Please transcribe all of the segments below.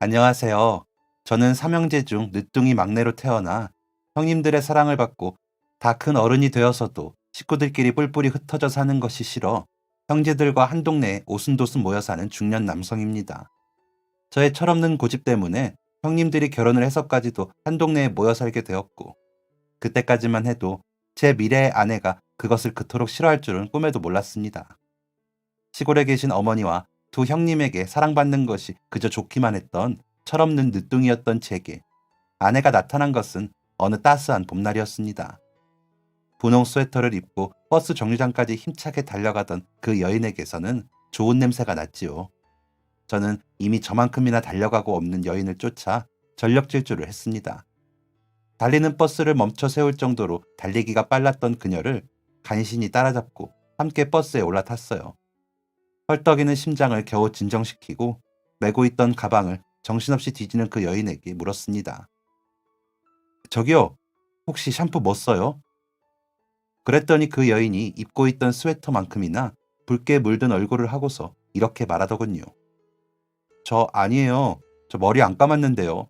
안녕하세요. 저는 삼형제 중 늦둥이 막내로 태어나 형님들의 사랑을 받고 다 큰 어른이 되어서도 식구들끼리 뿔뿔이 흩어져 사는 것이 싫어 형제들과 한 동네에 오순도순 모여 사는 중년 남성입니다. 저의 철없는 고집 때문에 형님들이 결혼을 해서까지도 한 동네에 모여 살게 되었고, 그때까지만 해도 제 미래의 아내가 그것을 그토록 싫어할 줄은 꿈에도 몰랐습니다. 시골에 계신 어머니와 두 형님에게 사랑받는 것이 그저 좋기만 했던 철없는 늦둥이였던 제게 아내가 나타난 것은 어느 따스한 봄날이었습니다. 분홍 스웨터를 입고 버스 정류장까지 힘차게 달려가던 그 여인에게서는 좋은 냄새가 났지요. 저는 이미 저만큼이나 달려가고 없는 여인을 쫓아 전력 질주를 했습니다. 달리는 버스를 멈춰 세울 정도로 달리기가 빨랐던 그녀를 간신히 따라잡고 함께 버스에 올라탔어요. 헐떡이는 심장을 겨우 진정시키고 메고 있던 가방을 정신없이 뒤지는 그 여인에게 물었습니다. 저기요, 혹시 샴푸 뭐 써요? 그랬더니 그 여인이 입고 있던 스웨터만큼이나 붉게 물든 얼굴을 하고서 이렇게 말하더군요. 저 아니에요. 저 머리 안 감았는데요.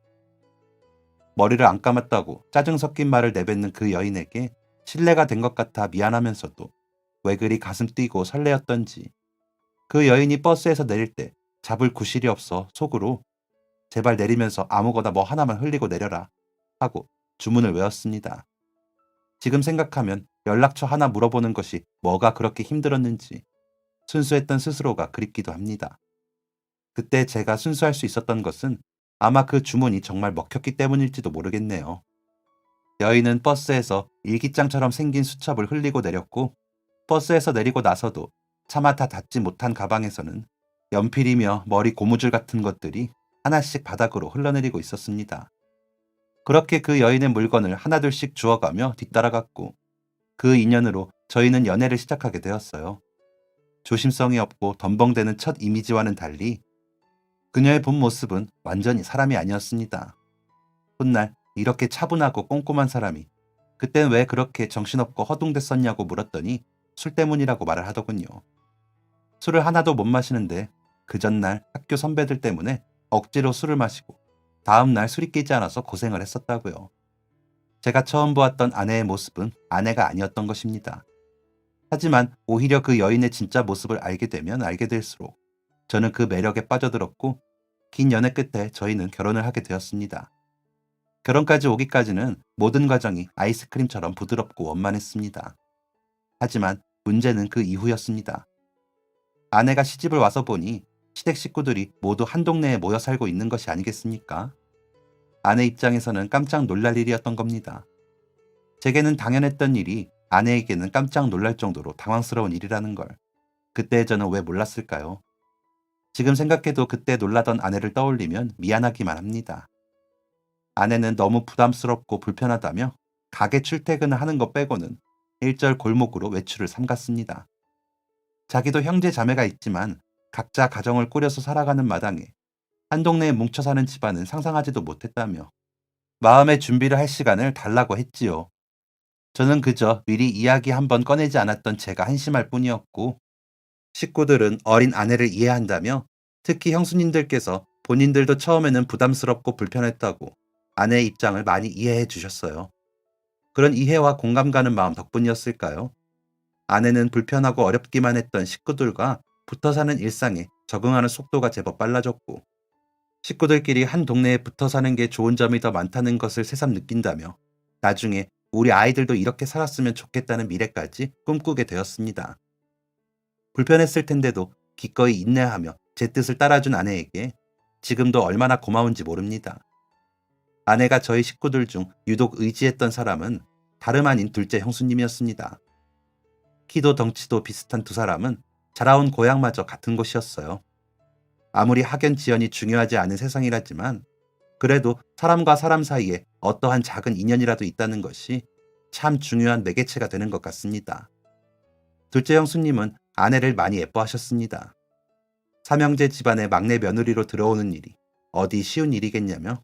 머리를 안 감았다고 짜증 섞인 말을 내뱉는 그 여인에게 실례가 된 것 같아 미안하면서도 왜 그리 가슴 뛰고 설레었던지, 그 여인이 버스에서 내릴 때 잡을 구실이 없어 속으로 제발 내리면서 아무거나 뭐 하나만 흘리고 내려라 하고 주문을 외웠습니다. 지금 생각하면 연락처 하나 물어보는 것이 뭐가 그렇게 힘들었는지 순수했던 스스로가 그립기도 합니다. 그때 제가 순수할 수 있었던 것은 아마 그 주문이 정말 먹혔기 때문일지도 모르겠네요. 여인은 버스에서 일기장처럼 생긴 수첩을 흘리고 내렸고, 버스에서 내리고 나서도 차마 다 닫지 못한 가방에서는 연필이며 머리 고무줄 같은 것들이 하나씩 바닥으로 흘러내리고 있었습니다. 그렇게 그 여인의 물건을 하나둘씩 주워가며 뒤따라갔고, 그 인연으로 저희는 연애를 시작하게 되었어요. 조심성이 없고 덤벙대는 첫 이미지와는 달리 그녀의 본 모습은 완전히 사람이 아니었습니다. 훗날 이렇게 차분하고 꼼꼼한 사람이 그땐 왜 그렇게 정신없고 허둥댔었냐고 물었더니 술 때문이라고 말을 하더군요. 술을 하나도 못 마시는데 그 전날 학교 선배들 때문에 억지로 술을 마시고 다음날 술이 깨지 않아서 고생을 했었다고요. 제가 처음 보았던 아내의 모습은 아내가 아니었던 것입니다. 하지만 오히려 그 여인의 진짜 모습을 알게 되면 알게 될수록 저는 그 매력에 빠져들었고, 긴 연애 끝에 저희는 결혼을 하게 되었습니다. 결혼까지 오기까지는 모든 과정이 아이스크림처럼 부드럽고 원만했습니다. 하지만 문제는 그 이후였습니다. 아내가 시집을 와서 보니 시댁 식구들이 모두 한 동네에 모여 살고 있는 것이 아니겠습니까? 아내 입장에서는 깜짝 놀랄 일이었던 겁니다. 제게는 당연했던 일이 아내에게는 깜짝 놀랄 정도로 당황스러운 일이라는 걸 그때 저는 왜 몰랐을까요? 지금 생각해도 그때 놀라던 아내를 떠올리면 미안하기만 합니다. 아내는 너무 부담스럽고 불편하다며 가게 출퇴근을 하는 것 빼고는 일절 골목으로 외출을 삼갔습니다. 자기도 형제 자매가 있지만 각자 가정을 꾸려서 살아가는 마당에 한 동네에 뭉쳐 사는 집안은 상상하지도 못했다며 마음의 준비를 할 시간을 달라고 했지요. 저는 그저 미리 이야기 한번 꺼내지 않았던 제가 한심할 뿐이었고, 식구들은 어린 아내를 이해한다며 특히 형수님들께서 본인들도 처음에는 부담스럽고 불편했다고 아내의 입장을 많이 이해해 주셨어요. 그런 이해와 공감 가는 마음 덕분이었을까요? 아내는 불편하고 어렵기만 했던 식구들과 붙어 사는 일상에 적응하는 속도가 제법 빨라졌고, 식구들끼리 한 동네에 붙어 사는 게 좋은 점이 더 많다는 것을 새삼 느낀다며 나중에 우리 아이들도 이렇게 살았으면 좋겠다는 미래까지 꿈꾸게 되었습니다. 불편했을 텐데도 기꺼이 인내하며 제 뜻을 따라준 아내에게 지금도 얼마나 고마운지 모릅니다. 아내가 저희 식구들 중 유독 의지했던 사람은 다름 아닌 둘째 형수님이었습니다. 키도 덩치도 비슷한 두 사람은 자라온 고향마저 같은 곳이었어요. 아무리 학연 지연이 중요하지 않은 세상이라지만 그래도 사람과 사람 사이에 어떠한 작은 인연이라도 있다는 것이 참 중요한 매개체가 되는 것 같습니다. 둘째 형수님은 아내를 많이 예뻐하셨습니다. 삼형제 집안의 막내 며느리로 들어오는 일이 어디 쉬운 일이겠냐며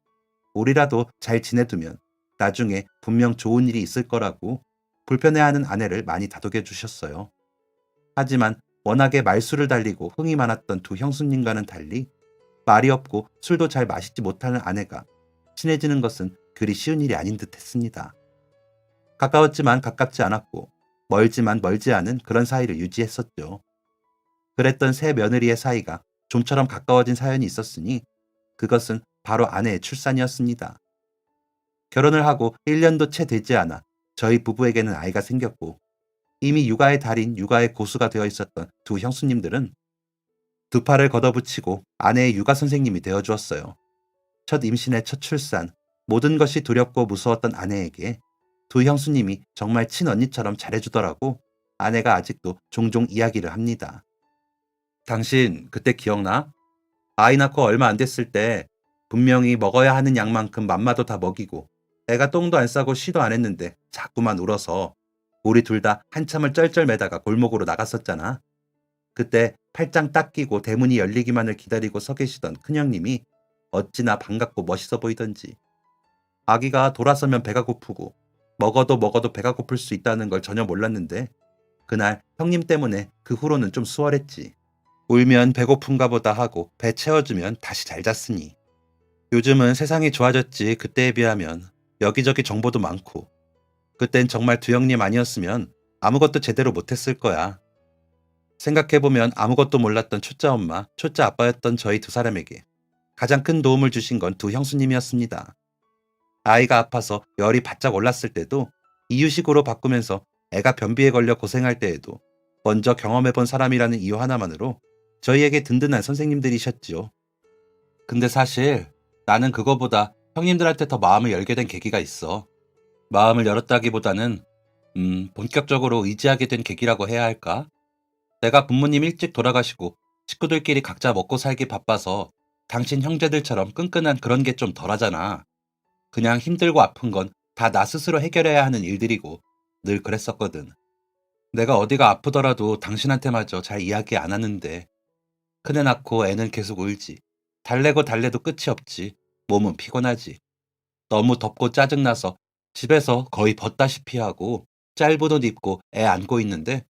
우리라도 잘 지내두면 나중에 분명 좋은 일이 있을 거라고 불편해하는 아내를 많이 다독여 주셨어요. 하지만 워낙에 말수를 달리고 흥이 많았던 두 형수님과는 달리 말이 없고 술도 잘 마시지 못하는 아내가 친해지는 것은 그리 쉬운 일이 아닌 듯 했습니다. 가까웠지만 가깝지 않았고 멀지만 멀지 않은 그런 사이를 유지했었죠. 그랬던 새 며느리의 사이가 좀처럼 가까워진 사연이 있었으니 그것은 바로 아내의 출산이었습니다. 결혼을 하고 1년도 채 되지 않아 저희 부부에게는 아이가 생겼고 이미 육아의 달인 육아의 고수가 되어 있었던 두 형수님들은 두 팔을 걷어붙이고 아내의 육아 선생님이 되어주었어요. 첫 임신의 첫 출산, 모든 것이 두렵고 무서웠던 아내에게 두 형수님이 정말 친언니처럼 잘해주더라고 아내가 아직도 종종 이야기를 합니다. 당신 그때 기억나? 아이 낳고 얼마 안 됐을 때 분명히 먹어야 하는 양만큼 맘마도 다 먹이고 애가 똥도 안 싸고 쉬도 안 했는데 자꾸만 울어서 우리 둘 다 한참을 쩔쩔매다가 골목으로 나갔었잖아. 그때 팔짱 딱 끼고 대문이 열리기만을 기다리고 서 계시던 큰형님이 어찌나 반갑고 멋있어 보이던지. 아기가 돌아서면 배가 고프고 먹어도 먹어도 배가 고플 수 있다는 걸 전혀 몰랐는데 그날 형님 때문에 그 후로는 좀 수월했지. 울면 배고픈가 보다 하고 배 채워주면 다시 잘 잤으니. 요즘은 세상이 좋아졌지 그때에 비하면 여기저기 정보도 많고 그땐 정말 두 형님 아니었으면 아무것도 제대로 못했을 거야. 생각해보면 아무것도 몰랐던 초짜 엄마, 초짜 아빠였던 저희 두 사람에게 가장 큰 도움을 주신 건 두 형수님이었습니다. 아이가 아파서 열이 바짝 올랐을 때도 이유식으로 바꾸면서 애가 변비에 걸려 고생할 때에도 먼저 경험해본 사람이라는 이유 하나만으로 저희에게 든든한 선생님들이셨지요. 근데 사실 나는 그거보다 형님들한테 더 마음을 열게 된 계기가 있어. 마음을 열었다기보다는 본격적으로 의지하게 된 계기라고 해야 할까? 내가 부모님 일찍 돌아가시고 식구들끼리 각자 먹고 살기 바빠서 당신 형제들처럼 끈끈한 그런 게 좀 덜하잖아. 그냥 힘들고 아픈 건 다 나 스스로 해결해야 하는 일들이고 늘 그랬었거든. 내가 어디가 아프더라도 당신한테마저 잘 이야기 안 하는데 큰애 낳고 애는 계속 울지. 달래고 달래도 끝이 없지. 몸은 피곤하지. 너무 덥고 짜증나서 집에서 거의 벗다시피 하고 짧은 옷 입고 애 안고 있는데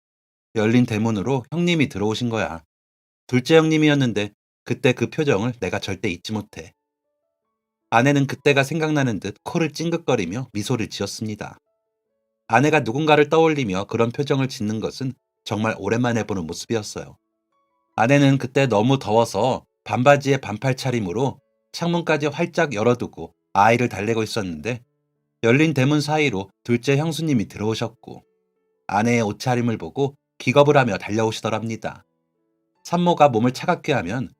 열린 대문으로 형님이 들어오신 거야. 둘째 형님이었는데 그때 그 표정을 내가 절대 잊지 못해. 아내는 그때가 생각나는 듯 코를 찡긋거리며 미소를 지었습니다. 아내가 누군가를 떠올리며 그런 표정을 짓는 것은 정말 오랜만에 보는 모습이었어요. 아내는 그때 너무 더워서 반바지에 반팔 차림으로 창문까지 활짝 열어두고 아이를 달래고 있었는데 열린 대문 사이로 둘째 형수님이 들어오셨고 아내의 옷차림을 보고 기겁을 하며 달려오시더랍니다. 산모가 몸을 차갑게 하면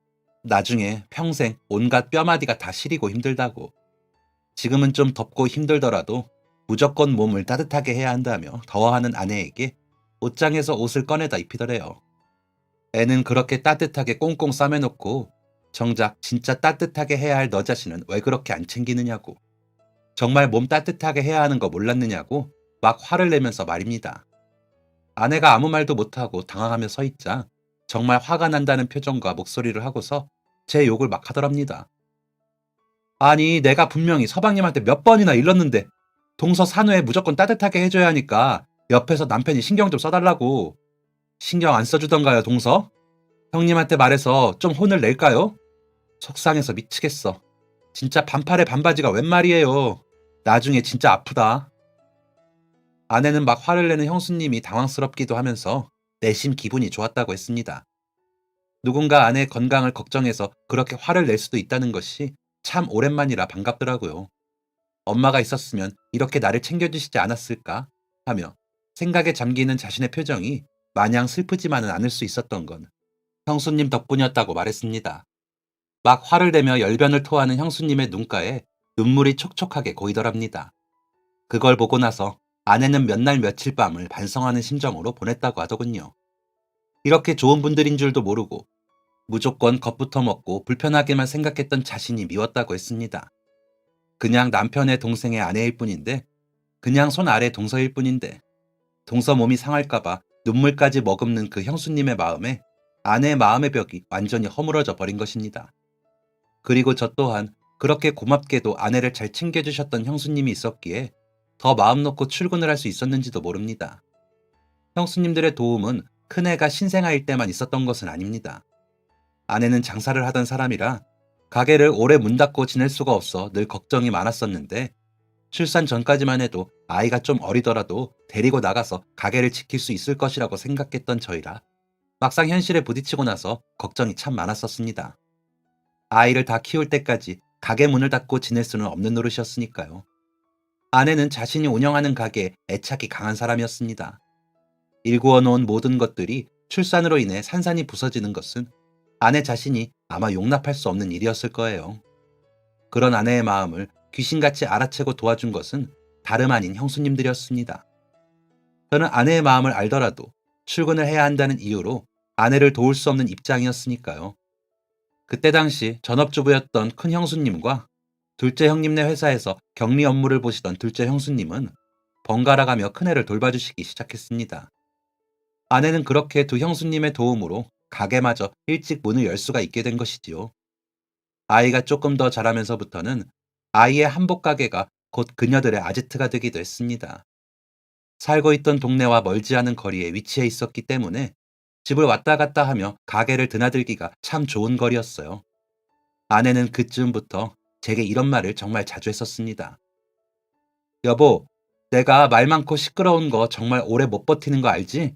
나중에 평생 온갖 뼈마디가 다 시리고 힘들다고. 지금은 좀 덥고 힘들더라도 무조건 몸을 따뜻하게 해야 한다며 더워하는 아내에게 옷장에서 옷을 꺼내다 입히더래요. 애는 그렇게 따뜻하게 꽁꽁 싸매놓고 정작 진짜 따뜻하게 해야 할 너 자신은 왜 그렇게 안 챙기느냐고. 정말 몸 따뜻하게 해야 하는 거 몰랐느냐고 막 화를 내면서 말입니다. 아내가 아무 말도 못하고 당황하며 서 있자 정말 화가 난다는 표정과 목소리를 하고서 제 욕을 막 하더랍니다. 아니 내가 분명히 서방님한테 몇 번이나 일렀는데 동서 산후에 무조건 따뜻하게 해줘야 하니까 옆에서 남편이 신경 좀 써달라고. 신경 안 써주던가요 동서? 형님한테 말해서 좀 혼을 낼까요? 속상해서 미치겠어. 진짜 반팔에 반바지가 웬 말이에요. 나중에 진짜 아프다. 아내는 막 화를 내는 형수님이 당황스럽기도 하면서 내심 기분이 좋았다고 했습니다. 누군가 아내의 건강을 걱정해서 그렇게 화를 낼 수도 있다는 것이 참 오랜만이라 반갑더라고요. 엄마가 있었으면 이렇게 나를 챙겨주시지 않았을까 하며 생각에 잠기는 자신의 표정이 마냥 슬프지만은 않을 수 있었던 건 형수님 덕분이었다고 말했습니다. 막 화를 내며 열변을 토하는 형수님의 눈가에 눈물이 촉촉하게 고이더랍니다. 그걸 보고 나서 아내는 몇 날 며칠 밤을 반성하는 심정으로 보냈다고 하더군요. 이렇게 좋은 분들인 줄도 모르고 무조건 겁부터 먹고 불편하게만 생각했던 자신이 미웠다고 했습니다. 그냥 남편의 동생의 아내일 뿐인데 그냥 손 아래 동서일 뿐인데 동서 몸이 상할까봐 눈물까지 머금는 그 형수님의 마음에 아내의 마음의 벽이 완전히 허물어져 버린 것입니다. 그리고 저 또한 그렇게 고맙게도 아내를 잘 챙겨주셨던 형수님이 있었기에 더 마음 놓고 출근을 할 수 있었는지도 모릅니다. 형수님들의 도움은 큰애가 신생아일 때만 있었던 것은 아닙니다. 아내는 장사를 하던 사람이라 가게를 오래 문 닫고 지낼 수가 없어 늘 걱정이 많았었는데 출산 전까지만 해도 아이가 좀 어리더라도 데리고 나가서 가게를 지킬 수 있을 것이라고 생각했던 저희라 막상 현실에 부딪히고 나서 걱정이 참 많았었습니다. 아이를 다 키울 때까지 가게 문을 닫고 지낼 수는 없는 노릇이었으니까요. 아내는 자신이 운영하는 가게에 애착이 강한 사람이었습니다. 일구어 놓은 모든 것들이 출산으로 인해 산산이 부서지는 것은 아내 자신이 아마 용납할 수 없는 일이었을 거예요. 그런 아내의 마음을 귀신같이 알아채고 도와준 것은 다름 아닌 형수님들이었습니다. 저는 아내의 마음을 알더라도 출근을 해야 한다는 이유로 아내를 도울 수 없는 입장이었으니까요. 그때 당시 전업주부였던 큰 형수님과 둘째 형님네 회사에서 격리 업무를 보시던 둘째 형수님은 번갈아가며 큰애를 돌봐주시기 시작했습니다. 아내는 그렇게 두 형수님의 도움으로 가게마저 일찍 문을 열 수가 있게 된 것이지요. 아이가 조금 더 자라면서부터는 아이의 한복 가게가 곧 그녀들의 아지트가 되기도 했습니다. 살고 있던 동네와 멀지 않은 거리에 위치해 있었기 때문에 집을 왔다 갔다 하며 가게를 드나들기가 참 좋은 거리였어요. 아내는 그쯤부터 제게 이런 말을 정말 자주 했었습니다. 여보, 내가 말 많고 시끄러운 거 정말 오래 못 버티는 거 알지?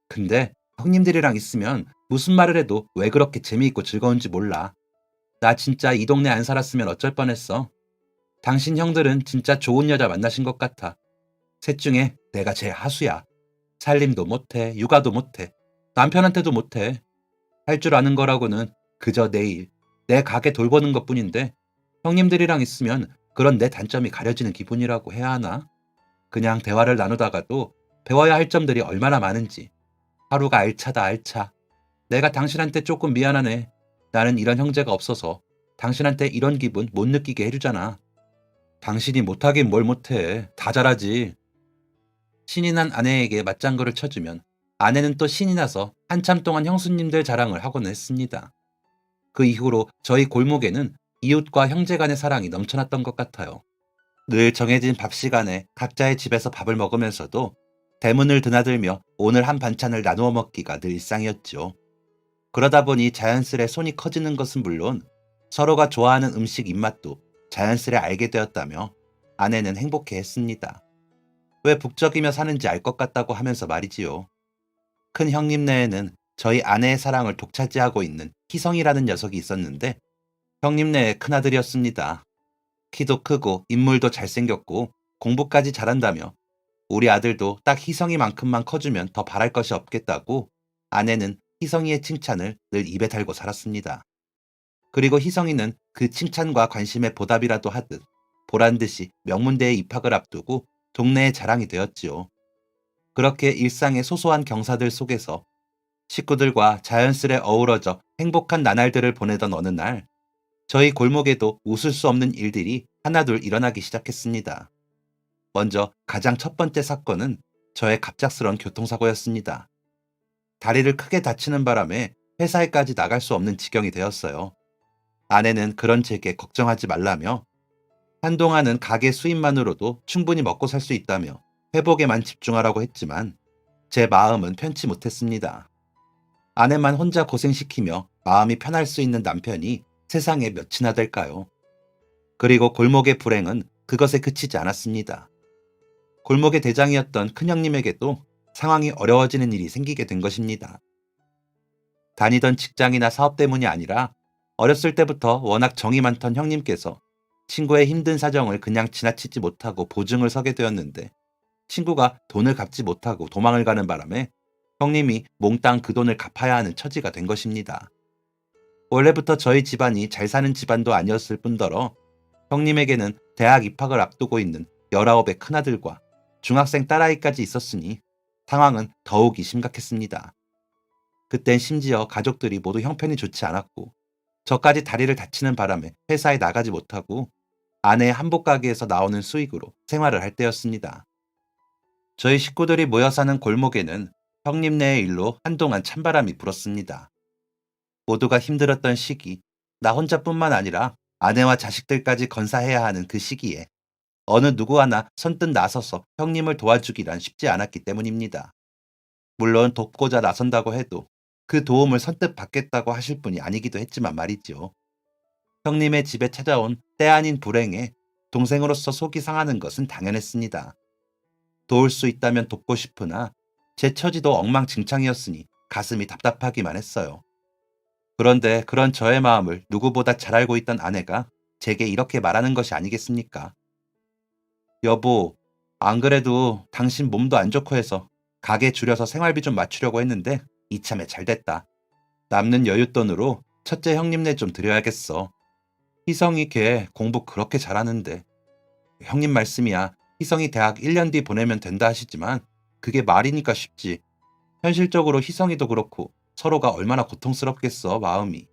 근데 형님들이랑 있으면 무슨 말을 해도 왜 그렇게 재미있고 즐거운지 몰라. 나 진짜 이 동네 안 살았으면 어쩔 뻔했어. 당신 형들은 진짜 좋은 여자 만나신 것 같아. 셋 중에 내가 제일 하수야. 살림도 못해, 육아도 못해, 남편한테도 못해. 할 줄 아는 거라고는 그저 내일 내 가게 돌보는 것뿐인데 형님들이랑 있으면 그런 내 단점이 가려지는 기분이라고 해야 하나? 그냥 대화를 나누다가도 배워야 할 점들이 얼마나 많은지. 하루가 알차다 알차. 내가 당신한테 조금 미안하네. 나는 이런 형제가 없어서 당신한테 이런 기분 못 느끼게 해주잖아. 당신이 못하긴 뭘 못해. 다 잘하지. 신이 난 아내에게 맞장구를 쳐주면 아내는 또 신이 나서 한참 동안 형수님들 자랑을 하곤 했습니다. 그 이후로 저희 골목에는 이웃과 형제 간의 사랑이 넘쳐났던 것 같아요. 늘 정해진 밥 시간에 각자의 집에서 밥을 먹으면서도 대문을 드나들며 오늘 한 반찬을 나누어 먹기가 늘 일상이었죠. 그러다 보니 자연스레 손이 커지는 것은 물론 서로가 좋아하는 음식 입맛도 자연스레 알게 되었다며 아내는 행복해 했습니다. 왜 북적이며 사는지 알 것 같다고 하면서 말이지요. 큰 형님네에는 저희 아내의 사랑을 독차지하고 있는 희성이라는 녀석이 있었는데 형님네의 큰아들이었습니다. 키도 크고 인물도 잘생겼고 공부까지 잘한다며 우리 아들도 딱 희성이만큼만 커주면 더 바랄 것이 없겠다고 아내는 희성이의 칭찬을 늘 입에 달고 살았습니다. 그리고 희성이는 그 칭찬과 관심의 보답이라도 하듯 보란듯이 명문대에 입학을 앞두고 동네의 자랑이 되었지요. 그렇게 일상의 소소한 경사들 속에서 식구들과 자연스레 어우러져 행복한 나날들을 보내던 어느 날, 저희 골목에도 웃을 수 없는 일들이 하나둘 일어나기 시작했습니다. 먼저 가장 첫 번째 사건은 저의 갑작스런 교통사고였습니다. 다리를 크게 다치는 바람에 회사에까지 나갈 수 없는 지경이 되었어요. 아내는 그런 제게 걱정하지 말라며 한동안은 가게 수입만으로도 충분히 먹고 살 수 있다며 회복에만 집중하라고 했지만 제 마음은 편치 못했습니다. 아내만 혼자 고생시키며 마음이 편할 수 있는 남편이 세상에 몇이나 될까요? 그리고 골목의 불행은 그것에 그치지 않았습니다. 골목의 대장이었던 큰형님에게도 상황이 어려워지는 일이 생기게 된 것입니다. 다니던 직장이나 사업 때문이 아니라 어렸을 때부터 워낙 정이 많던 형님께서 친구의 힘든 사정을 그냥 지나치지 못하고 보증을 서게 되었는데 친구가 돈을 갚지 못하고 도망을 가는 바람에 형님이 몽땅 그 돈을 갚아야 하는 처지가 된 것입니다. 원래부터 저희 집안이 잘 사는 집안도 아니었을 뿐더러 형님에게는 대학 입학을 앞두고 있는 19의 큰아들과 중학생 딸아이까지 있었으니 상황은 더욱이 심각했습니다. 그땐 심지어 가족들이 모두 형편이 좋지 않았고 저까지 다리를 다치는 바람에 회사에 나가지 못하고 아내의 한복 가게에서 나오는 수익으로 생활을 할 때였습니다. 저희 식구들이 모여 사는 골목에는 형님네의 일로 한동안 찬바람이 불었습니다. 모두가 힘들었던 시기, 나 혼자뿐만 아니라 아내와 자식들까지 건사해야 하는 그 시기에 어느 누구 하나 선뜻 나서서 형님을 도와주기란 쉽지 않았기 때문입니다. 물론 돕고자 나선다고 해도 그 도움을 선뜻 받겠다고 하실 분이 아니기도 했지만 말이지요. 형님의 집에 찾아온 때 아닌 불행에 동생으로서 속이 상하는 것은 당연했습니다. 도울 수 있다면 돕고 싶으나 제 처지도 엉망진창이었으니 가슴이 답답하기만 했어요. 그런데 그런 저의 마음을 누구보다 잘 알고 있던 아내가 제게 이렇게 말하는 것이 아니겠습니까? 여보, 안 그래도 당신 몸도 안 좋고 해서 가게 줄여서 생활비 좀 맞추려고 했는데 이참에 잘 됐다. 남는 여윳돈으로 첫째 형님네 좀 드려야겠어. 희성이 걔 공부 그렇게 잘하는데. 형님 말씀이야. 희성이 대학 1년 뒤 보내면 된다 하시지만 그게 말이니까 쉽지. 현실적으로 희성이도 그렇고 서로가 얼마나 고통스럽겠어, 마음이.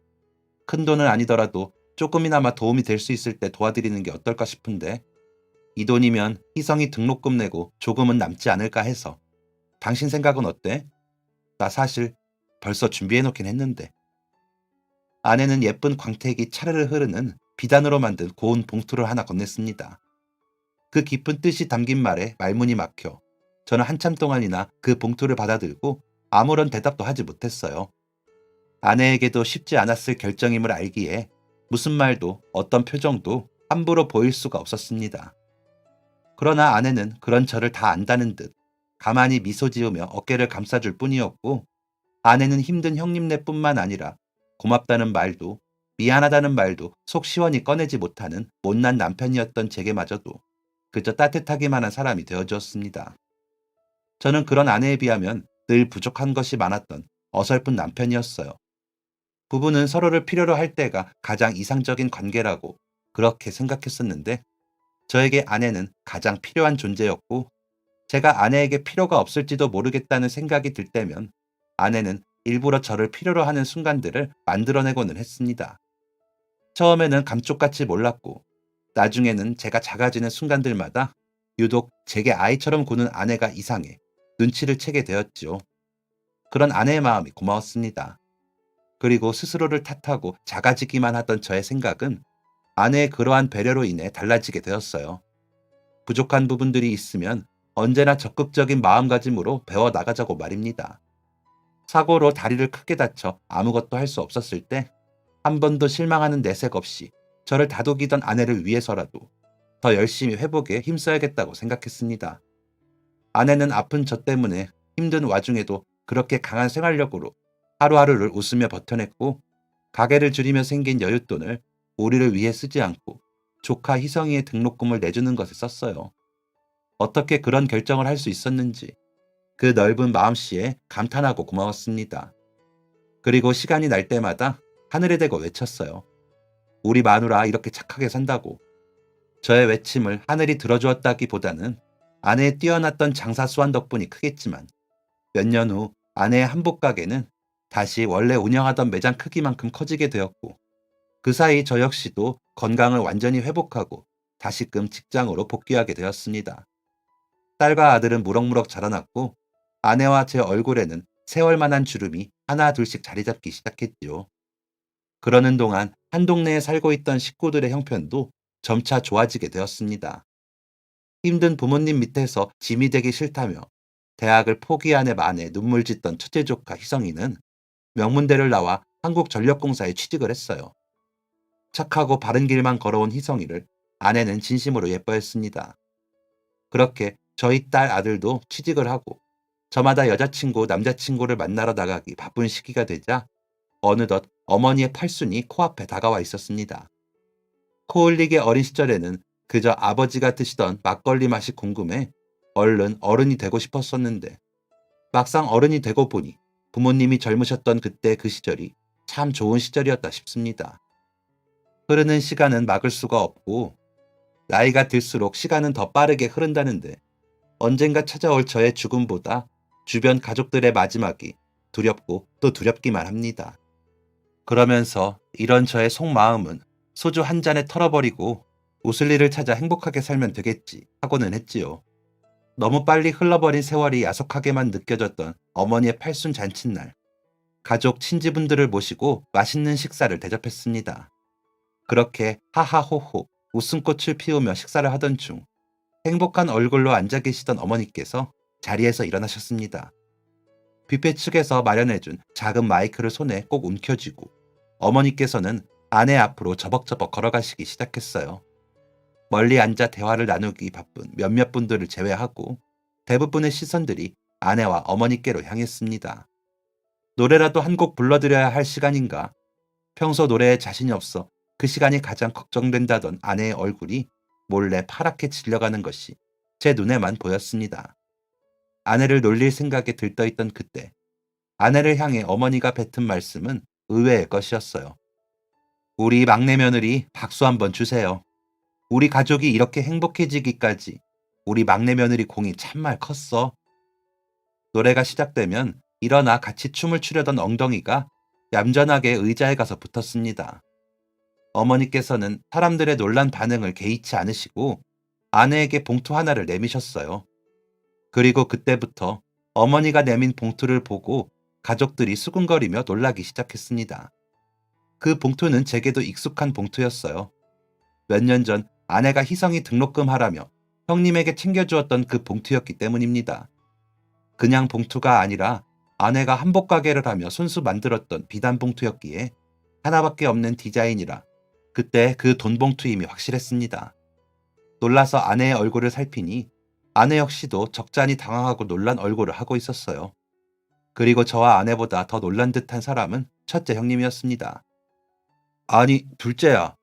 큰돈은 아니더라도 조금이나마 도움이 될 수 있을 때 도와드리는 게 어떨까 싶은데 이 돈이면 희성이 등록금 내고 조금은 남지 않을까 해서. 당신 생각은 어때? 나 사실 벌써 준비해놓긴 했는데. 아내는 예쁜 광택이 차르르 흐르는 비단으로 만든 고운 봉투를 하나 건넸습니다. 그 깊은 뜻이 담긴 말에 말문이 막혀 저는 한참 동안이나 그 봉투를 받아들고 아무런 대답도 하지 못했어요. 아내에게도 쉽지 않았을 결정임을 알기에 무슨 말도 어떤 표정도 함부로 보일 수가 없었습니다. 그러나 아내는 그런 저를 다 안다는 듯 가만히 미소 지으며 어깨를 감싸줄 뿐이었고 아내는 힘든 형님네뿐만 아니라 고맙다는 말도 미안하다는 말도 속 시원히 꺼내지 못하는 못난 남편이었던 제게마저도 그저 따뜻하기만 한 사람이 되어주었습니다. 저는 그런 아내에 비하면 늘 부족한 것이 많았던 어설픈 남편이었어요. 부부는 서로를 필요로 할 때가 가장 이상적인 관계라고 그렇게 생각했었는데 저에게 아내는 가장 필요한 존재였고 제가 아내에게 필요가 없을지도 모르겠다는 생각이 들 때면 아내는 일부러 저를 필요로 하는 순간들을 만들어내고는 했습니다. 처음에는 감쪽같이 몰랐고 나중에는 제가 작아지는 순간들마다 유독 제게 아이처럼 구는 아내가 이상해 눈치를 채게 되었지요. 그런 아내의 마음이 고마웠습니다. 그리고 스스로를 탓하고 작아지기만 하던 저의 생각은 아내의 그러한 배려로 인해 달라지게 되었어요. 부족한 부분들이 있으면 언제나 적극적인 마음가짐으로 배워 나가자고 말입니다. 사고로 다리를 크게 다쳐 아무것도 할 수 없었을 때 한 번도 실망하는 내색 없이 저를 다독이던 아내를 위해서라도 더 열심히 회복에 힘써야겠다고 생각했습니다. 아내는 아픈 저 때문에 힘든 와중에도 그렇게 강한 생활력으로 하루하루를 웃으며 버텨냈고 가게를 줄이며 생긴 여윳돈을 우리를 위해 쓰지 않고 조카 희성이의 등록금을 내주는 것에 썼어요. 어떻게 그런 결정을 할 수 있었는지 그 넓은 마음씨에 감탄하고 고마웠습니다. 그리고 시간이 날 때마다 하늘에 대고 외쳤어요. 우리 마누라 이렇게 착하게 산다고. 저의 외침을 하늘이 들어주었다기보다는 아내의 뛰어났던 장사 수완 덕분이 크겠지만 몇 년 후 아내의 한복 가게는 다시 원래 운영하던 매장 크기만큼 커지게 되었고 그 사이 저 역시도 건강을 완전히 회복하고 다시금 직장으로 복귀하게 되었습니다. 딸과 아들은 무럭무럭 자라났고 아내와 제 얼굴에는 세월만한 주름이 하나 둘씩 자리 잡기 시작했지요. 그러는 동안 한 동네에 살고 있던 식구들의 형편도 점차 좋아지게 되었습니다. 힘든 부모님 밑에서 짐이 되기 싫다며 대학을 포기한 해 만에 눈물 짓던 첫째 조카 희성이는 명문대를 나와 한국전력공사에 취직을 했어요. 착하고 바른 길만 걸어온 희성이를 아내는 진심으로 예뻐했습니다. 그렇게 저희 딸 아들도 취직을 하고 저마다 여자친구, 남자친구를 만나러 나가기 바쁜 시기가 되자 어느덧 어머니의 팔순이 코앞에 다가와 있었습니다. 코흘리게 어린 시절에는 그저 아버지가 드시던 막걸리 맛이 궁금해 얼른 어른이 되고 싶었었는데 막상 어른이 되고 보니 부모님이 젊으셨던 그때 그 시절이 참 좋은 시절이었다 싶습니다. 흐르는 시간은 막을 수가 없고 나이가 들수록 시간은 더 빠르게 흐른다는데 언젠가 찾아올 저의 죽음보다 주변 가족들의 마지막이 두렵고 또 두렵기만 합니다. 그러면서 이런 저의 속마음은 소주 한 잔에 털어버리고 웃을 일을 찾아 행복하게 살면 되겠지 하고는 했지요. 너무 빨리 흘러버린 세월이 야속하게만 느껴졌던 어머니의 팔순 잔칫날. 가족 친지분들을 모시고 맛있는 식사를 대접했습니다. 그렇게 하하호호 웃음꽃을 피우며 식사를 하던 중 행복한 얼굴로 앉아 계시던 어머니께서 자리에서 일어나셨습니다. 뷔페 측에서 마련해준 작은 마이크를 손에 꼭 움켜쥐고 어머니께서는 아내 앞으로 저벅저벅 걸어가시기 시작했어요. 멀리 앉아 대화를 나누기 바쁜 몇몇 분들을 제외하고 대부분의 시선들이 아내와 어머니께로 향했습니다. 노래라도 한 곡 불러드려야 할 시간인가? 평소 노래에 자신이 없어 그 시간이 가장 걱정된다던 아내의 얼굴이 몰래 파랗게 질려가는 것이 제 눈에만 보였습니다. 아내를 놀릴 생각에 들떠있던 그때 아내를 향해 어머니가 뱉은 말씀은 의외의 것이었어요. 우리 막내 며느리 박수 한번 주세요. 우리 가족이 이렇게 행복해지기까지 우리 막내 며느리 공이 참말 컸어. 노래가 시작되면 일어나 같이 춤을 추려던 엉덩이가 얌전하게 의자에 가서 붙었습니다. 어머니께서는 사람들의 놀란 반응을 개의치 않으시고 아내에게 봉투 하나를 내미셨어요. 그리고 그때부터 어머니가 내민 봉투를 보고 가족들이 수군거리며 놀라기 시작했습니다. 그 봉투는 제게도 익숙한 봉투였어요. 몇 년 전 아내가 희성이 등록금 하라며 형님에게 챙겨주었던 그 봉투였기 때문입니다. 그냥 봉투가 아니라 아내가 한복 가게를 하며 손수 만들었던 비단 봉투였기에 하나밖에 없는 디자인이라 그때 그 돈 봉투임이 확실했습니다. 놀라서 아내의 얼굴을 살피니 아내 역시도 적잖이 당황하고 놀란 얼굴을 하고 있었어요. 그리고 저와 아내보다 더 놀란 듯한 사람은 첫째 형님이었습니다. 아니, 둘째야.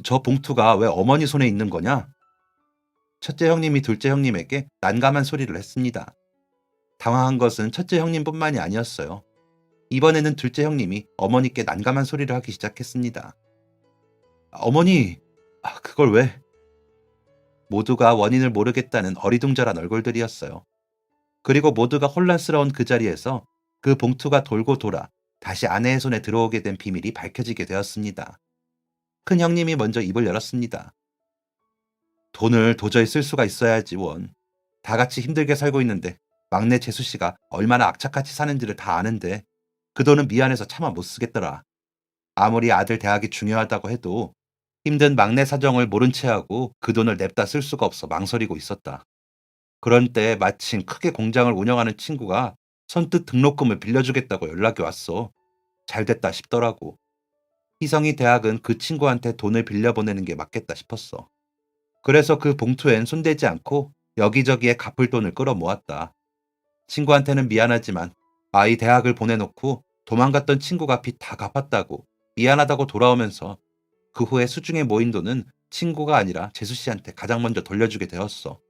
저 봉투가 왜 어머니 손에 있는 거냐? 첫째 형님이 둘째 형님에게 난감한 소리를 했습니다. 당황한 것은 첫째 형님뿐만이 아니었어요. 이번에는 둘째 형님이 어머니께 난감한 소리를 하기 시작했습니다. 어머니, 그걸 왜? 모두가 원인을 모르겠다는 어리둥절한 얼굴들이었어요. 그리고 모두가 혼란스러운 그 자리에서 그 봉투가 돌고 돌아 다시 아내의 손에 들어오게 된 비밀이 밝혀지게 되었습니다. 큰 형님이 먼저 입을 열었습니다. 돈을 도저히 쓸 수가 있어야지 원. 다 같이 힘들게 살고 있는데 막내 재수 씨가 얼마나 악착같이 사는지를 다 아는데 그 돈은 미안해서 차마 못 쓰겠더라. 아무리 아들 대학이 중요하다고 해도 힘든 막내 사정을 모른 채하고 그 돈을 냅다 쓸 수가 없어 망설이고 있었다. 그런 때 마침 크게 공장을 운영하는 친구가 선뜻 등록금을 빌려주겠다고 연락이 왔어. 잘 됐다 싶더라고. 희성이 대학은 그 친구한테 돈을 빌려보내는 게 맞겠다 싶었어. 그래서 그 봉투엔 손대지 않고 여기저기에 갚을 돈을 끌어모았다. 친구한테는 미안하지만 아이 대학을 보내놓고 도망갔던 친구가 빚 다 갚았다고 미안하다고 돌아오면서 그 후에 수중에 모인 돈은 친구가 아니라 재수 씨한테 가장 먼저 돌려주게 되었어.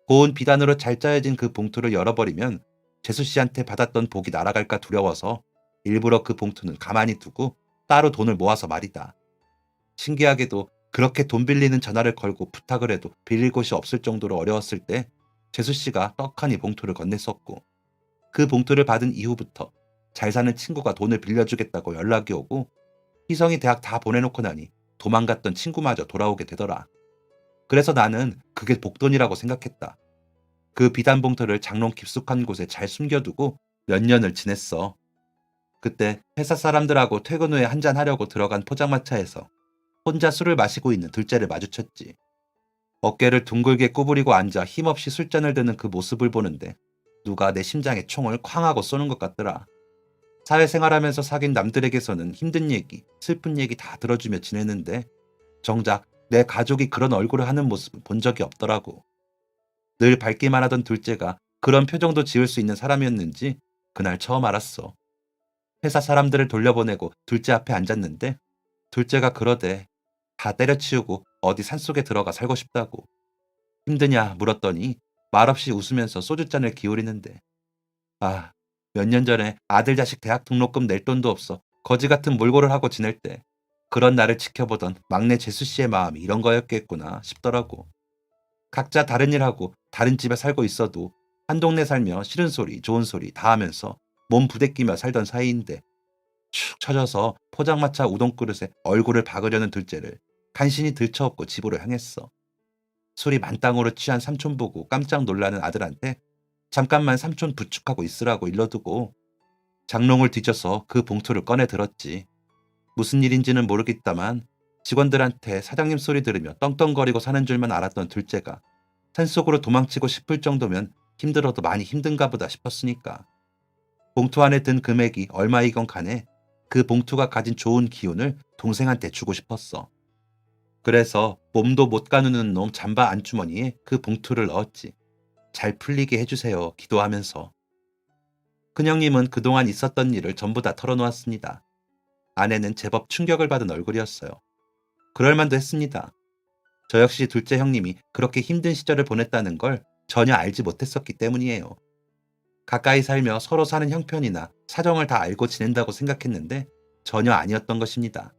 고운 비단으로 잘 짜여진 그 봉투를 열어버리면 재수 씨한테 받았던 복이 날아갈까 두려워서 일부러 그 봉투는 가만히 두고 따로 돈을 모아서 말이다. 신기하게도 그렇게 돈 빌리는 전화를 걸고 부탁을 해도 빌릴 곳이 없을 정도로 어려웠을 때 재수 씨가 떡하니 봉투를 건넸었고 그 봉투를 받은 이후부터 잘 사는 친구가 돈을 빌려주겠다고 연락이 오고 희성이 대학 다 보내놓고 나니 도망갔던 친구마저 돌아오게 되더라. 그래서 나는 그게 복돈이라고 생각했다. 그 비단 봉투를 장롱 깊숙한 곳에 잘 숨겨두고 몇 년을 지냈어. 그때 회사 사람들하고 퇴근 후에 한잔하려고 들어간 포장마차에서 혼자 술을 마시고 있는 둘째를 마주쳤지. 어깨를 둥글게 구부리고 앉아 힘없이 술잔을 드는 그 모습을 보는데 누가 내 심장에 총을 쾅 하고 쏘는 것 같더라. 사회생활하면서 사귄 남들에게서는 힘든 얘기, 슬픈 얘기 다 들어주며 지냈는데 정작 내 가족이 그런 얼굴을 하는 모습은 본 적이 없더라고. 늘 밝기만 하던 둘째가 그런 표정도 지을 수 있는 사람이었는지 그날 처음 알았어. 회사 사람들을 돌려보내고 둘째 앞에 앉았는데 둘째가 그러대. 다 때려치우고 어디 산속에 들어가 살고 싶다고. 힘드냐 물었더니 말없이 웃으면서 소주잔을 기울이는데 몇 년 전에 아들 자식 대학 등록금 낼 돈도 없어 거지 같은 몰골을 하고 지낼 때 그런 나를 지켜보던 막내 재수 씨의 마음이 이런 거였겠구나 싶더라고. 각자 다른 일하고 다른 집에 살고 있어도 한 동네 살며 싫은 소리 좋은 소리 다 하면서 몸 부대끼며 살던 사이인데 축 처져서 포장마차 우동 그릇에 얼굴을 박으려는 둘째를 간신히 들쳐업고 집으로 향했어. 술이 만땅으로 취한 삼촌 보고 깜짝 놀라는 아들한테 잠깐만 삼촌 부축하고 있으라고 일러두고 장롱을 뒤져서 그 봉투를 꺼내 들었지. 무슨 일인지는 모르겠다만 직원들한테 사장님 소리 들으며 떵떵거리고 사는 줄만 알았던 둘째가 산속으로 도망치고 싶을 정도면 힘들어도 많이 힘든가 보다 싶었으니까. 봉투 안에 든 금액이 얼마이건 간에 그 봉투가 가진 좋은 기운을 동생한테 주고 싶었어. 그래서 몸도 못 가누는 놈 잠바 안주머니에 그 봉투를 넣었지. 잘 풀리게 해주세요. 기도하면서. 큰형님은 그동안 있었던 일을 전부 다 털어놓았습니다. 아내는 제법 충격을 받은 얼굴이었어요. 그럴만도 했습니다. 저 역시 둘째 형님이 그렇게 힘든 시절을 보냈다는 걸 전혀 알지 못했었기 때문이에요. 가까이 살며 서로 사는 형편이나 사정을 다 알고 지낸다고 생각했는데 전혀 아니었던 것입니다.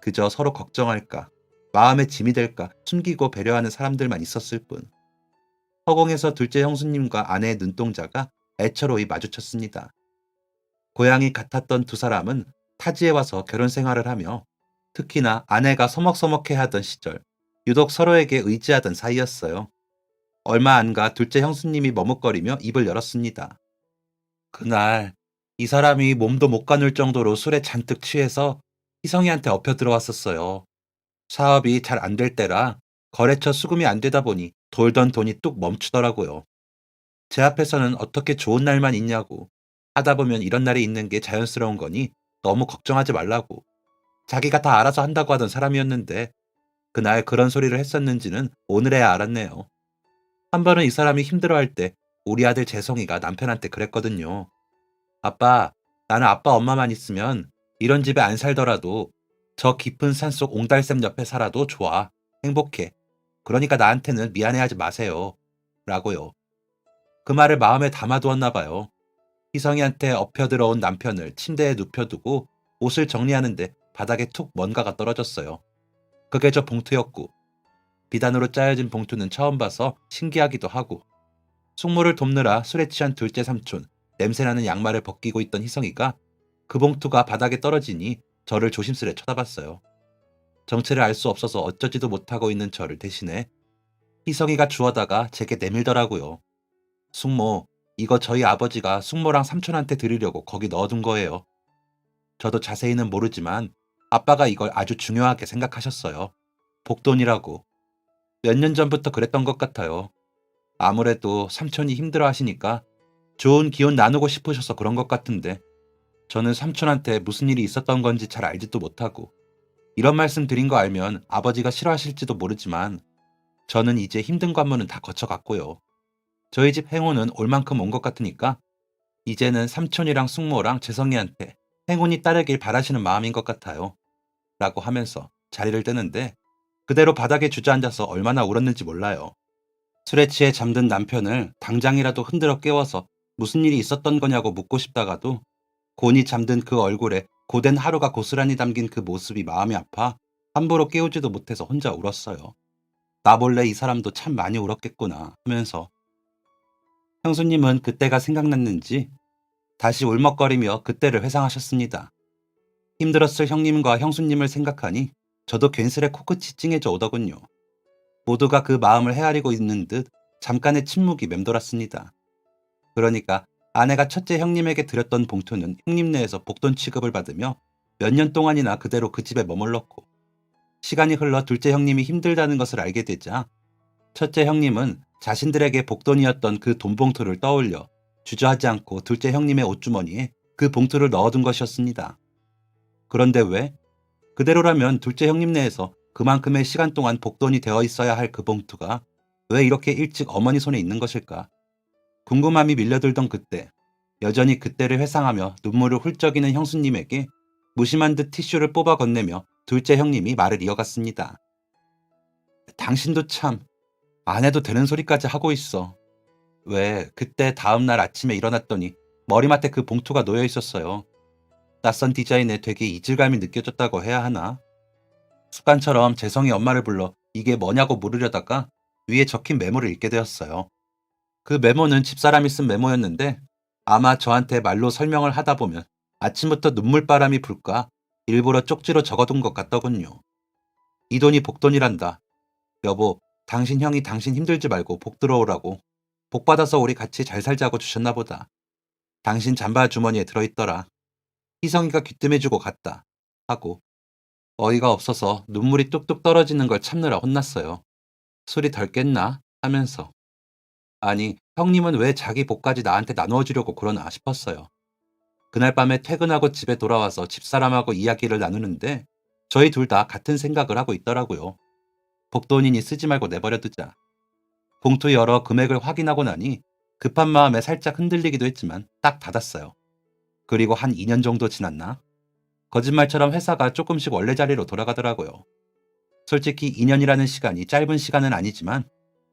그저 서로 걱정할까, 마음의 짐이 될까 숨기고 배려하는 사람들만 있었을 뿐. 허공에서 둘째 형수님과 아내의 눈동자가 애처로이 마주쳤습니다. 고향이 같았던 두 사람은 타지에 와서 결혼 생활을 하며 특히나 아내가 서먹서먹해하던 시절 유독 서로에게 의지하던 사이였어요. 얼마 안 가 둘째 형수님이 머뭇거리며 입을 열었습니다. 그날 이 사람이 몸도 못 가눌 정도로 술에 잔뜩 취해서 희성이한테 엎혀 들어왔었어요. 사업이 잘 안 될 때라 거래처 수금이 안 되다 보니 돌던 돈이 뚝 멈추더라고요. 제 앞에서는 어떻게 좋은 날만 있냐고, 하다 보면 이런 날이 있는 게 자연스러운 거니 너무 걱정하지 말라고, 자기가 다 알아서 한다고 하던 사람이었는데 그날 그런 소리를 했었는지는 오늘에야 알았네요. 한 번은 이 사람이 힘들어할 때 우리 아들 재성이가 남편한테 그랬거든요. 아빠, 나는 아빠 엄마만 있으면 이런 집에 안 살더라도 저 깊은 산속 옹달샘 옆에 살아도 좋아. 행복해. 그러니까 나한테는 미안해하지 마세요. 라고요. 그 말을 마음에 담아두었나 봐요. 희성이한테 엎혀들어온 남편을 침대에 눕혀두고 옷을 정리하는데 바닥에 툭 뭔가가 떨어졌어요. 그게 저 봉투였고, 비단으로 짜여진 봉투는 처음 봐서 신기하기도 하고, 숙모를 돕느라 술에 취한 둘째 삼촌, 냄새나는 양말을 벗기고 있던 희성이가 그 봉투가 바닥에 떨어지니 저를 조심스레 쳐다봤어요. 정체를 알 수 없어서 어쩌지도 못하고 있는 저를 대신해 희성이가 주워다가 제게 내밀더라고요. 숙모, 이거 저희 아버지가 숙모랑 삼촌한테 드리려고 거기 넣어둔 거예요. 저도 자세히는 모르지만 아빠가 이걸 아주 중요하게 생각하셨어요. 복돈이라고. 몇 년 전부터 그랬던 것 같아요. 아무래도 삼촌이 힘들어 하시니까 좋은 기운 나누고 싶으셔서 그런 것 같은데 저는 삼촌한테 무슨 일이 있었던 건지 잘 알지도 못하고 이런 말씀 드린 거 알면 아버지가 싫어하실지도 모르지만 저는 이제 힘든 관문은 다 거쳐갔고요. 저희 집 행운은 올 만큼 온 것 같으니까 이제는 삼촌이랑 숙모랑 재성이한테 행운이 따르길 바라시는 마음인 것 같아요. 라고 하면서 자리를 뜨는데 그대로 바닥에 주저앉아서 얼마나 울었는지 몰라요. 술에 취해 잠든 남편을 당장이라도 흔들어 깨워서 무슨 일이 있었던 거냐고 묻고 싶다가도 곤히 잠든 그 얼굴에 고된 하루가 고스란히 담긴 그 모습이 마음이 아파 함부로 깨우지도 못해서 혼자 울었어요. 나 몰래 이 사람도 참 많이 울었겠구나 하면서 형수님은 그때가 생각났는지 다시 울먹거리며 그때를 회상하셨습니다. 힘들었을 형님과 형수님을 생각하니 저도 괜스레 코끝이 찡해져 오더군요. 모두가 그 마음을 헤아리고 있는 듯 잠깐의 침묵이 맴돌았습니다. 그러니까 아내가 첫째 형님에게 드렸던 봉투는 형님네에서 복돈 취급을 받으며 몇 년 동안이나 그대로 그 집에 머물렀고 시간이 흘러 둘째 형님이 힘들다는 것을 알게 되자 첫째 형님은 자신들에게 복돈이었던 그 돈봉투를 떠올려 주저하지 않고 둘째 형님의 옷주머니에 그 봉투를 넣어둔 것이었습니다. 그런데 왜? 그대로라면 둘째 형님 내에서 그만큼의 시간 동안 복돈이 되어 있어야 할 그 봉투가 왜 이렇게 일찍 어머니 손에 있는 것일까? 궁금함이 밀려들던 그때, 여전히 그때를 회상하며 눈물을 훌쩍이는 형수님에게 무심한 듯 티슈를 뽑아 건네며 둘째 형님이 말을 이어갔습니다. 당신도 참 안 해도 되는 소리까지 하고 있어. 왜 그때 다음날 아침에 일어났더니 머리맡에 그 봉투가 놓여 있었어요. 낯선 디자인에 되게 이질감이 느껴졌다고 해야 하나? 습관처럼 재성이 엄마를 불러 이게 뭐냐고 물으려다가 위에 적힌 메모를 읽게 되었어요. 그 메모는 집사람이 쓴 메모였는데 아마 저한테 말로 설명을 하다 보면 아침부터 눈물바람이 불까 일부러 쪽지로 적어둔 것 같더군요. 이 돈이 복돈이란다. 여보, 당신 형이 당신 힘들지 말고 복 들어오라고. 복 받아서 우리 같이 잘 살자고 주셨나 보다. 당신 잠바 주머니에 들어있더라. 희성이가 귀뜸해주고 갔다. 하고 어이가 없어서 눈물이 뚝뚝 떨어지는 걸 참느라 혼났어요. 술이 덜 깼나? 하면서. 아니, 형님은 왜 자기 복까지 나한테 나누어 주려고 그러나 싶었어요. 그날 밤에 퇴근하고 집에 돌아와서 집사람하고 이야기를 나누는데 저희 둘 다 같은 생각을 하고 있더라고요. 복돈이니 쓰지 말고 내버려 두자. 봉투 열어 금액을 확인하고 나니 급한 마음에 살짝 흔들리기도 했지만 딱 닫았어요. 그리고 한 2년 정도 지났나? 거짓말처럼 회사가 조금씩 원래 자리로 돌아가더라고요. 솔직히 2년이라는 시간이 짧은 시간은 아니지만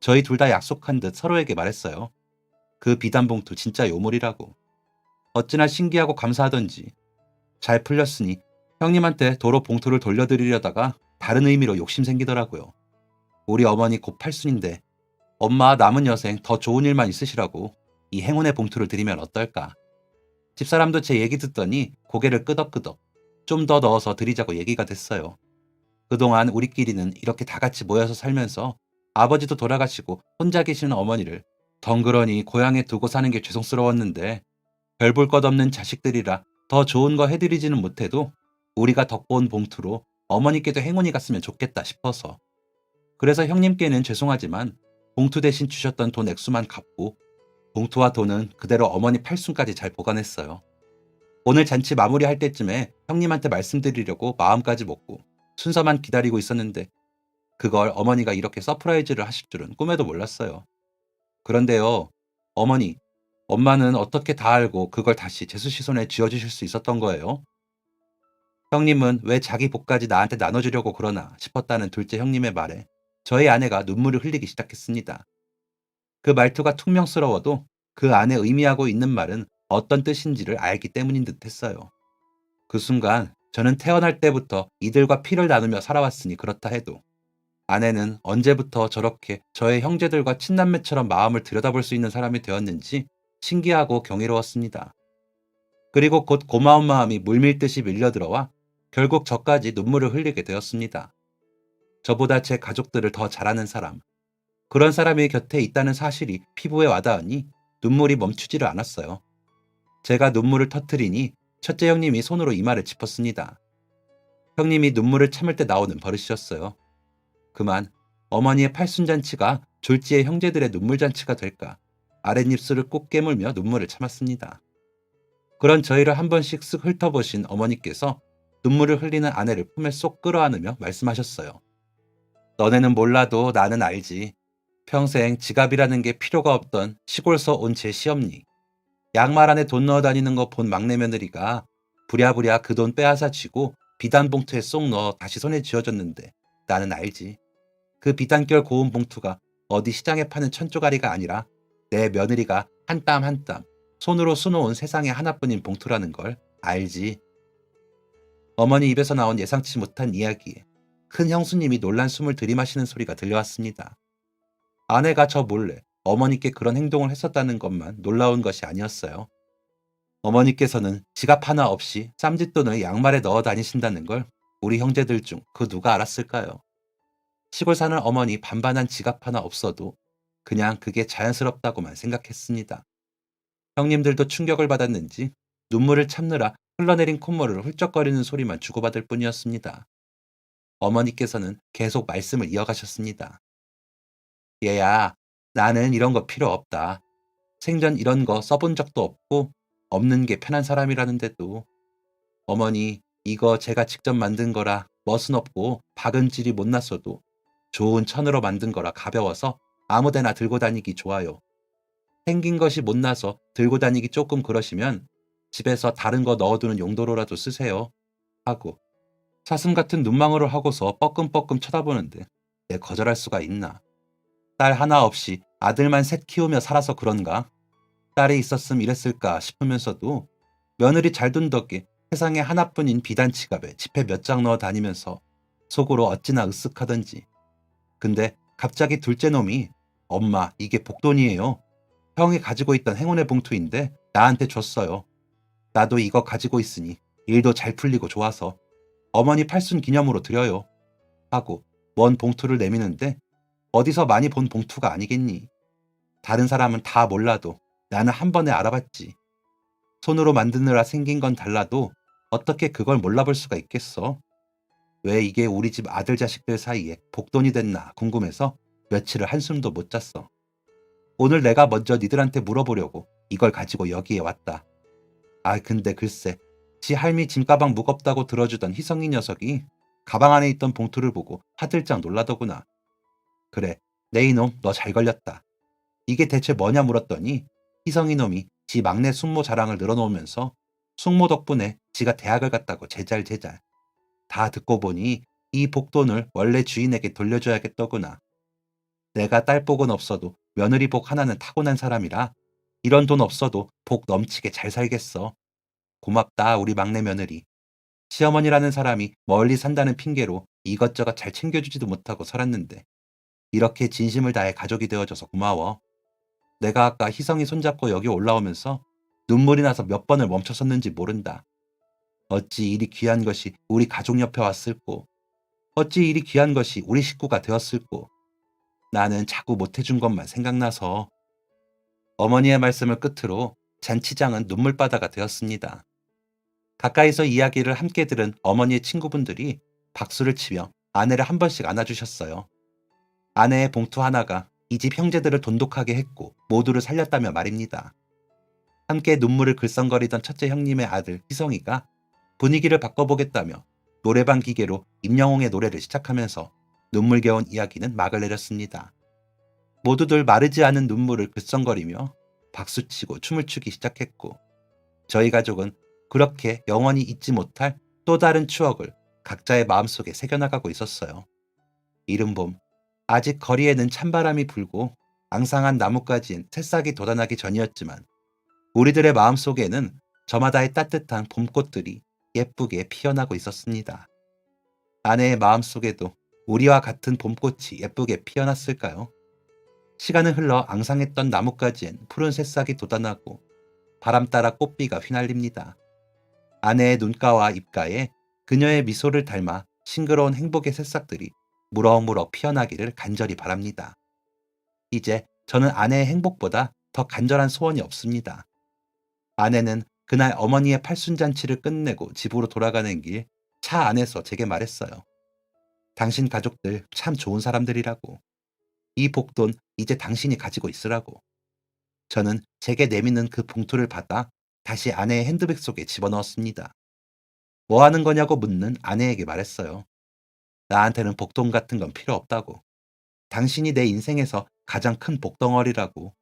저희 둘 다 약속한 듯 서로에게 말했어요. 그 비단 봉투 진짜 요물이라고. 어찌나 신기하고 감사하던지. 잘 풀렸으니 형님한테 도로 봉투를 돌려드리려다가 다른 의미로 욕심 생기더라고요. 우리 어머니 곧 팔순인데 엄마 남은 여생 더 좋은 일만 있으시라고 이 행운의 봉투를 드리면 어떨까? 집사람도 제 얘기 듣더니 고개를 끄덕끄덕 좀 더 넣어서 드리자고 얘기가 됐어요. 그동안 우리끼리는 이렇게 다 같이 모여서 살면서 아버지도 돌아가시고 혼자 계시는 어머니를 덩그러니 고향에 두고 사는 게 죄송스러웠는데 별 볼 것 없는 자식들이라 더 좋은 거 해드리지는 못해도 우리가 덕본 봉투로 어머니께도 행운이 갔으면 좋겠다 싶어서 그래서 형님께는 죄송하지만 봉투 대신 주셨던 돈 액수만 갚고 봉투와 돈은 그대로 어머니 팔순까지 잘 보관했어요. 오늘 잔치 마무리할 때쯤에 형님한테 말씀드리려고 마음까지 먹고 순서만 기다리고 있었는데 그걸 어머니가 이렇게 서프라이즈를 하실 줄은 꿈에도 몰랐어요. 그런데요, 어머니, 엄마는 어떻게 다 알고 그걸 다시 재수씨 손에 쥐어주실 수 있었던 거예요? 형님은 왜 자기 복까지 나한테 나눠주려고 그러나 싶었다는 둘째 형님의 말에 저희 아내가 눈물을 흘리기 시작했습니다. 그 말투가 퉁명스러워도 그 안에 의미하고 있는 말은 어떤 뜻인지를 알기 때문인 듯 했어요. 그 순간 저는 태어날 때부터 이들과 피를 나누며 살아왔으니 그렇다 해도 아내는 언제부터 저렇게 저의 형제들과 친남매처럼 마음을 들여다볼 수 있는 사람이 되었는지 신기하고 경이로웠습니다. 그리고 곧 고마운 마음이 물밀듯이 밀려들어와 결국 저까지 눈물을 흘리게 되었습니다. 저보다 제 가족들을 더 잘 아는 사람, 그런 사람이 곁에 있다는 사실이 피부에 와닿으니 눈물이 멈추지를 않았어요. 제가 눈물을 터뜨리니 첫째 형님이 손으로 이마를 짚었습니다. 형님이 눈물을 참을 때 나오는 버릇이었어요. 그만 어머니의 팔순잔치가 졸지의 형제들의 눈물잔치가 될까 아랫입술을 꼭 깨물며 눈물을 참았습니다. 그런 저희를 한 번씩 쓱 훑어보신 어머니께서 눈물을 흘리는 아내를 품에 쏙 끌어안으며 말씀하셨어요. 너네는 몰라도 나는 알지. 평생 지갑이라는 게 필요가 없던 시골서 온 제 시엄니. 양말 안에 돈 넣어 다니는 거 본 막내 며느리가 부랴부랴 그 돈 빼앗아 쥐고 비단 봉투에 쏙 넣어 다시 손에 쥐어줬는데 나는 알지. 그 비단결 고운 봉투가 어디 시장에 파는 천조가리가 아니라 내 며느리가 한 땀 한 땀 손으로 수놓은 세상에 하나뿐인 봉투라는 걸 알지. 어머니 입에서 나온 예상치 못한 이야기에 큰 형수님이 놀란 숨을 들이마시는 소리가 들려왔습니다. 아내가 저 몰래 어머니께 그런 행동을 했었다는 것만 놀라운 것이 아니었어요. 어머니께서는 지갑 하나 없이 쌈짓돈을 양말에 넣어 다니신다는 걸 우리 형제들 중 그 누가 알았을까요? 시골 사는 어머니 반반한 지갑 하나 없어도 그냥 그게 자연스럽다고만 생각했습니다. 형님들도 충격을 받았는지 눈물을 참느라 흘러내린 콧물을 훌쩍거리는 소리만 주고받을 뿐이었습니다. 어머니께서는 계속 말씀을 이어가셨습니다. 얘야, 나는 이런 거 필요 없다. 생전 이런 거 써본 적도 없고 없는 게 편한 사람이라는데도 어머니 이거 제가 직접 만든 거라 멋은 없고 박은질이 못 났어도 좋은 천으로 만든 거라 가벼워서 아무데나 들고 다니기 좋아요. 생긴 것이 못나서 들고 다니기 조금 그러시면 집에서 다른 거 넣어두는 용도로라도 쓰세요. 하고 사슴 같은 눈망울을 하고서 뻐끔뻐끔 쳐다보는데 내 거절할 수가 있나. 딸 하나 없이 아들만 셋 키우며 살아서 그런가? 딸이 있었음 이랬을까 싶으면서도 며느리 잘 둔 덕에 세상에 하나뿐인 비단 지갑에 지폐 몇 장 넣어 다니면서 속으로 어찌나 으쓱하던지. 근데 갑자기 둘째 놈이 엄마 이게 복돈이에요. 형이 가지고 있던 행운의 봉투인데 나한테 줬어요. 나도 이거 가지고 있으니 일도 잘 풀리고 좋아서 어머니 팔순 기념으로 드려요. 하고 먼 봉투를 내미는데 어디서 많이 본 봉투가 아니겠니. 다른 사람은 다 몰라도 나는 한 번에 알아봤지. 손으로 만드느라 생긴 건 달라도 어떻게 그걸 몰라볼 수가 있겠어. 왜 이게 우리 집 아들 자식들 사이에 복돈이 됐나 궁금해서 며칠을 한숨도 못 잤어. 오늘 내가 먼저 니들한테 물어보려고 이걸 가지고 여기에 왔다. 근데 글쎄, 지 할미 짐가방 무겁다고 들어주던 희성이 녀석이 가방 안에 있던 봉투를 보고 화들짝 놀라더구나. 그래, 내 이놈 너 잘 걸렸다. 이게 대체 뭐냐 물었더니 희성이 놈이 지 막내 숙모 자랑을 늘어놓으면서 숙모 덕분에 지가 대학을 갔다고 제잘제잘. 다 듣고 보니 이 복돈을 원래 주인에게 돌려줘야겠더구나. 내가 딸복은 없어도 며느리 복 하나는 타고난 사람이라 이런 돈 없어도 복 넘치게 잘 살겠어. 고맙다 우리 막내 며느리. 시어머니라는 사람이 멀리 산다는 핑계로 이것저것 잘 챙겨주지도 못하고 살았는데 이렇게 진심을 다해 가족이 되어줘서 고마워. 내가 아까 희성이 손잡고 여기 올라오면서 눈물이 나서 몇 번을 멈춰섰는지 모른다. 어찌 이리 귀한 것이 우리 가족 옆에 왔을꼬. 어찌 이리 귀한 것이 우리 식구가 되었을꼬. 나는 자꾸 못해준 것만 생각나서. 어머니의 말씀을 끝으로 잔치장은 눈물바다가 되었습니다. 가까이서 이야기를 함께 들은 어머니의 친구분들이 박수를 치며 아내를 한 번씩 안아주셨어요. 아내의 봉투 하나가 이 집 형제들을 돈독하게 했고 모두를 살렸다며 말입니다. 함께 눈물을 글썽거리던 첫째 형님의 아들 희성이가 분위기를 바꿔보겠다며 노래방 기계로 임영웅의 노래를 시작하면서 눈물겨운 이야기는 막을 내렸습니다. 모두들 마르지 않은 눈물을 글썽거리며 박수치고 춤을 추기 시작했고 저희 가족은 그렇게 영원히 잊지 못할 또 다른 추억을 각자의 마음속에 새겨나가고 있었어요. 이른 봄, 아직 거리에는 찬바람이 불고 앙상한 나뭇가지엔 새싹이 돋아나기 전이었지만 우리들의 마음속에는 저마다의 따뜻한 봄꽃들이 예쁘게 피어나고 있었습니다. 아내의 마음속에도 우리와 같은 봄꽃이 예쁘게 피어났을까요? 시간은 흘러 앙상했던 나뭇가지엔 푸른 새싹이 돋아나고 바람 따라 꽃비가 휘날립니다. 아내의 눈가와 입가에 그녀의 미소를 닮아 싱그러운 행복의 새싹들이 무럭무럭 피어나기를 간절히 바랍니다. 이제 저는 아내의 행복보다 더 간절한 소원이 없습니다. 아내는 그날 어머니의 팔순잔치를 끝내고 집으로 돌아가는 길 차 안에서 제게 말했어요. 당신 가족들 참 좋은 사람들이라고. 이 복돈 이제 당신이 가지고 있으라고. 저는 제게 내미는 그 봉투를 받아 다시 아내의 핸드백 속에 집어넣었습니다. 뭐 하는 거냐고 묻는 아내에게 말했어요. 나한테는 복돈 같은 건 필요 없다고. 당신이 내 인생에서 가장 큰 복덩어리라고.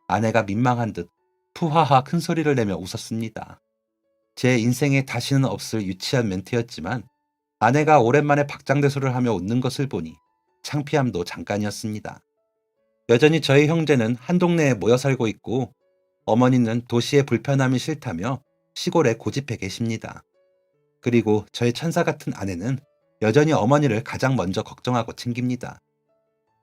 아내가 민망한 듯 푸하하 큰 소리를 내며 웃었습니다. 제 인생에 다시는 없을 유치한 멘트였지만 아내가 오랜만에 박장대소를 하며 웃는 것을 보니 창피함도 잠깐이었습니다. 여전히 저희 형제는 한 동네에 모여 살고 있고 어머니는 도시의 불편함이 싫다며 시골에 고집해 계십니다. 그리고 저희 천사 같은 아내는 여전히 어머니를 가장 먼저 걱정하고 챙깁니다.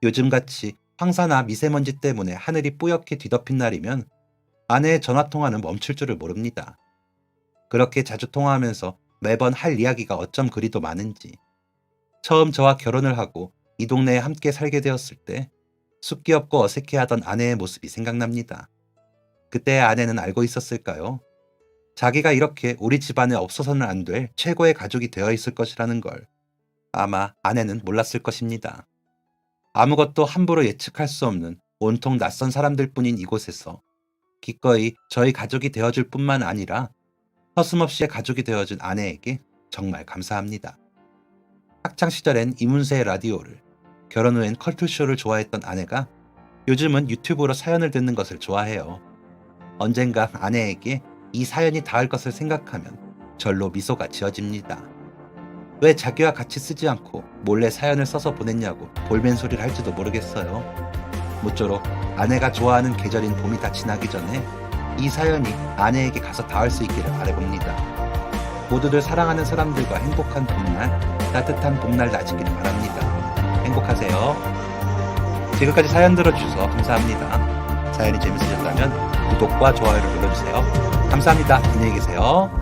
요즘같이 황사나 미세먼지 때문에 하늘이 뿌옇게 뒤덮인 날이면 아내의 전화통화는 멈출 줄을 모릅니다. 그렇게 자주 통화하면서 매번 할 이야기가 어쩜 그리도 많은지. 처음 저와 결혼을 하고 이 동네에 함께 살게 되었을 때 쑥기없고 어색해하던 아내의 모습이 생각납니다. 그때 아내는 알고 있었을까요? 자기가 이렇게 우리 집안에 없어서는 안 될 최고의 가족이 되어 있을 것이라는 걸. 아마 아내는 몰랐을 것입니다. 아무것도 함부로 예측할 수 없는 온통 낯선 사람들 뿐인 이곳에서 기꺼이 저희 가족이 되어줄 뿐만 아니라 서슴없이 가족이 되어준 아내에게 정말 감사합니다. 학창시절엔 이문세의 라디오를, 결혼 후엔 컬투쇼를 좋아했던 아내가 요즘은 유튜브로 사연을 듣는 것을 좋아해요. 언젠가 아내에게 이 사연이 닿을 것을 생각하면 절로 미소가 지어집니다. 왜 자기와 같이 쓰지 않고 몰래 사연을 써서 보냈냐고 볼멘 소리를 할지도 모르겠어요. 모쪼록 아내가 좋아하는 계절인 봄이 다 지나기 전에 이 사연이 아내에게 가서 닿을 수 있기를 바라봅니다. 모두들 사랑하는 사람들과 행복한 봄날, 따뜻한 봄날 나시기를 바랍니다. 행복하세요. 지금까지 사연 들어주셔서 감사합니다. 사연이 재밌으셨다면 구독과 좋아요를 눌러주세요. 감사합니다. 안녕히 계세요.